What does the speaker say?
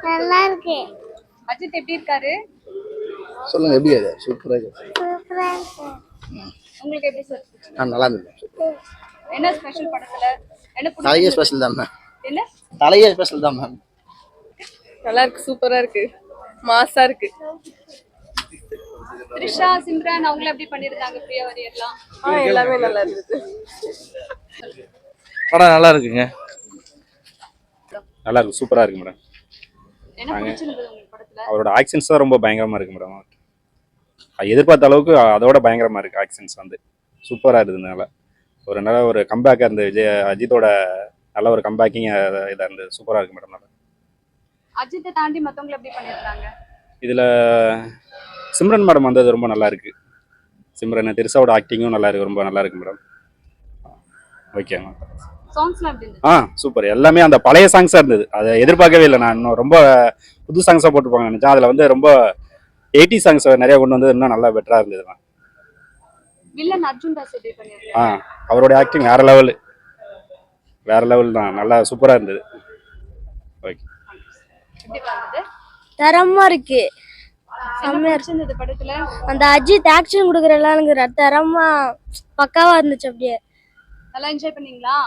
நல்லா இருக்கு. அஜித் எப்படி இருக்காரு? சொல்லுங்க, எப்படி அது? சூப்பரா இருக்கு. சூப்பரா இருக்கு. உங்களுக்கு எப்படி சார்? நல்லா இருந்தது. என்ன ஸ்பெஷல் படத்துல? என்ன தலையே பிடிச்சது? ஸ்பெஷல் தான் மேம். என்ன? தலையே ஸ்பெஷல் தான் மேம். நல்லா இருக்கு, சூப்பரா இருக்கு, மாசா இருக்கு. த்ரிஷா, சிம்ரன் அவங்கள எப்படி பண்ணிருக்காங்க? பிரியா வாரியர்லாம் எல்லாமே நல்லா இருந்தது. படம் நல்லா இருக்குங்க. நல்லா இருக்கு, சூப்பரா இருக்கு மேடம். என்ன பிடிச்சிருந்தது உங்களுக்கு படத்துல? அவரோட ஆக்ஷன்ஸ் தான் ரொம்ப பயங்கரமா இருக்கு மேடம். எதிர்பார்த்த அளவுக்கு அதோட பயங்கரமா இருக்கு. ஆக்ஷன்ஸ் வந்து சூப்பரா இருந்ததுனால ஒரு நல்ல ஒரு கம்பேக்கா இருந்தது. அஜித்தோட நல்ல ஒரு கம்பேக்கிங் இதாக இருந்தது. சூப்பரா இருக்கு மேடம். நல்லா அஜித்தை தாண்டி மத்தவங்க எப்படி பண்ணிருக்காங்க? இதுல சிம்ரன் மேடம் வந்தது ரொம்ப நல்லா இருக்கு. சிம்ரன் திரிசாவோட ஆக்டிங்கும் நல்லா இருக்கு, ரொம்ப நல்லா இருக்கு மேடம். Okay ma'am. சாங்ஸ்லாம் எப்படி இருந்தது? சூப்பர். எல்லாமே அந்த பழைய சாங்ஸா இருந்தது. அதை எதிர்பார்க்கவே இல்லை. நான் இன்னும் ரொம்ப புது சாங்ஸா போட்டுருப்பாங்க நினைச்சேன். அதுல வந்து ரொம்ப 80 சாங்ஸ் நிறைய கொண்டு வந்து இன்னும் நல்லா பெட்டரா இருந்தது. வில்லன் அர்ஜுன் தாஸ் எப்படி பண்ணிருக்காங்க? அவரோட ஆக்டிங் வேற லெவல் தான். நல்லா சூப்பரா இருந்தது. ஓகே. எப்படி இருந்தது? தரமா இருக்கு. செம்மையா இருந்தது படத்துல. அந்த அஜித் ஆக்ஷன் கொடுக்குற தரமா பக்காவா இருந்துச்சு. அப்படியே நல்லா என்ஜாய் பண்ணீங்களா?